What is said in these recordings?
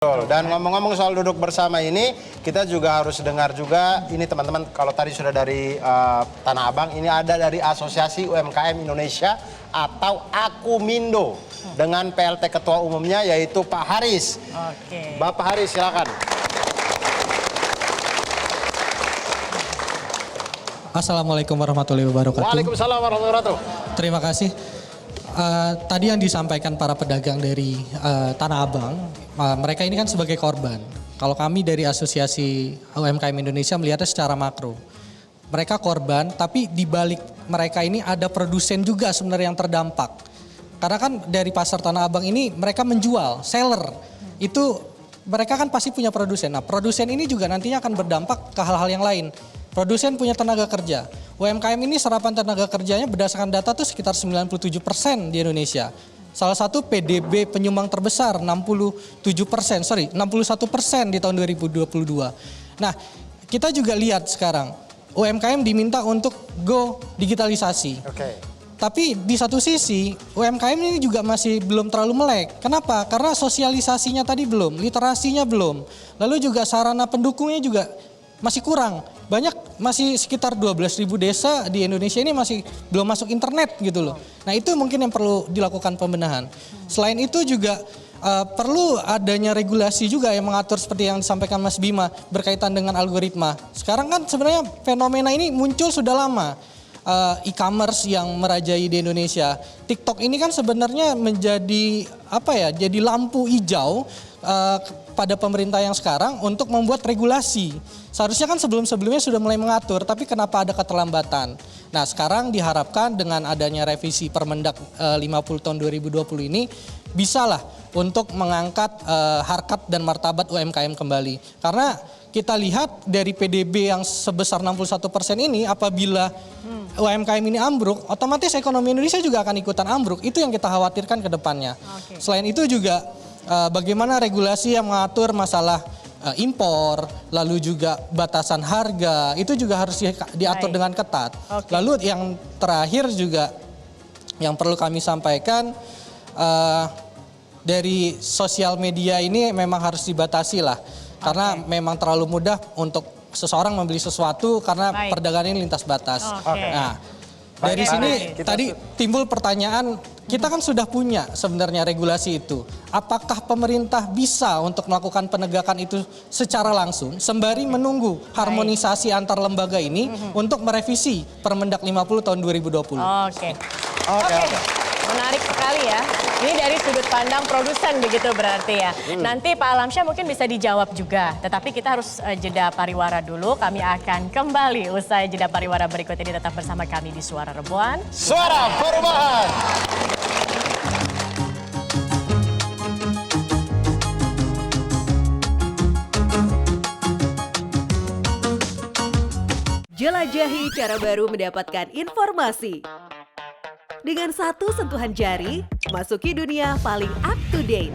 Betul. Dan ngomong-ngomong soal duduk bersama ini, kita juga harus dengar juga, ini teman-teman kalau tadi sudah dari Tanah Abang, ini ada dari Asosiasi UMKM Indonesia atau Akumindo dengan PLT Ketua Umumnya yaitu Pak Haris. Oke. Bapak Haris silakan. Assalamualaikum warahmatullahi wabarakatuh. Waalaikumsalam warahmatullahi wabarakatuh. Terima kasih. Tadi yang disampaikan para pedagang dari Tanah Abang, mereka ini kan sebagai korban. Kalau kami dari Asosiasi UMKM Indonesia melihatnya secara makro. Mereka korban, tapi di balik mereka ini ada produsen juga sebenarnya yang terdampak. Karena kan dari pasar Tanah Abang ini mereka menjual, seller. Itu mereka kan pasti punya produsen. Nah, produsen ini juga nantinya akan berdampak ke hal-hal yang lain. Produsen punya tenaga kerja. UMKM ini serapan tenaga kerjanya berdasarkan data tuh sekitar 97% di Indonesia. Salah satu PDB penyumbang terbesar 61% di tahun 2022. Nah, kita juga lihat sekarang UMKM diminta untuk go digitalisasi. Oke. Tapi di satu sisi UMKM ini juga masih belum terlalu melek. Kenapa? Karena sosialisasinya tadi belum, literasinya belum. Lalu juga sarana pendukungnya juga masih kurang. Banyak masih sekitar 12.000 desa di Indonesia ini masih belum masuk internet gitu loh. Nah itu mungkin yang perlu dilakukan pembenahan. Selain itu juga perlu adanya regulasi juga yang mengatur seperti yang disampaikan Mas Bima berkaitan dengan algoritma. Sekarang kan sebenarnya fenomena ini muncul sudah lama. E-commerce yang merajai di Indonesia. TikTok ini kan sebenarnya menjadi jadi lampu hijau pada pemerintah yang sekarang untuk membuat regulasi. Seharusnya kan sebelum-sebelumnya sudah mulai mengatur, tapi kenapa ada keterlambatan? Nah, sekarang diharapkan dengan adanya revisi Permendak 50 tahun 2020 ini bisalah untuk mengangkat harkat dan martabat UMKM kembali. Karena kita lihat dari PDB yang sebesar 61% ini apabila UMKM ini ambruk, otomatis ekonomi Indonesia juga akan ikutan ambruk. Itu yang kita khawatirkan ke depannya. Selain itu juga bagaimana regulasi yang mengatur masalah impor, lalu juga batasan harga, itu juga harus diatur dengan ketat. Lalu yang terakhir juga yang perlu kami sampaikan, dari sosial media ini memang harus dibatasi lah. Karena memang terlalu mudah untuk seseorang membeli sesuatu karena perdagangan ini lintas batas. Nah, dari sini tadi timbul pertanyaan, kita kan sudah punya sebenarnya regulasi itu. Apakah pemerintah bisa untuk melakukan penegakan itu secara langsung sembari menunggu harmonisasi antar lembaga ini untuk merevisi Permendak 50 tahun 2020? Oke. Menarik sekali ya. Ini dari sudut pandang produsen begitu berarti ya. Nanti Pak Alamsyah mungkin bisa dijawab juga. Tetapi kita harus jeda pariwara dulu. Kami akan kembali usai jeda pariwara berikut ini. Tetap bersama kami di Suara Rebuan. Suara Perubahan. Jelajahi cara baru mendapatkan informasi. Dengan satu sentuhan jari, masuki dunia paling up to date.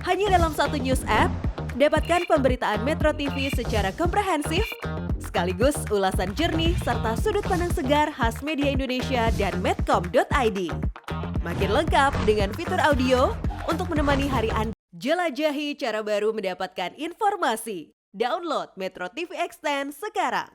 Hanya dalam satu news app, dapatkan pemberitaan Metro TV secara komprehensif, sekaligus ulasan jernih serta sudut pandang segar khas media Indonesia dan medcom.id. Makin lengkap dengan fitur audio untuk menemani hari Anda. Jelajahi cara baru mendapatkan informasi. Download Metro TV Extend sekarang.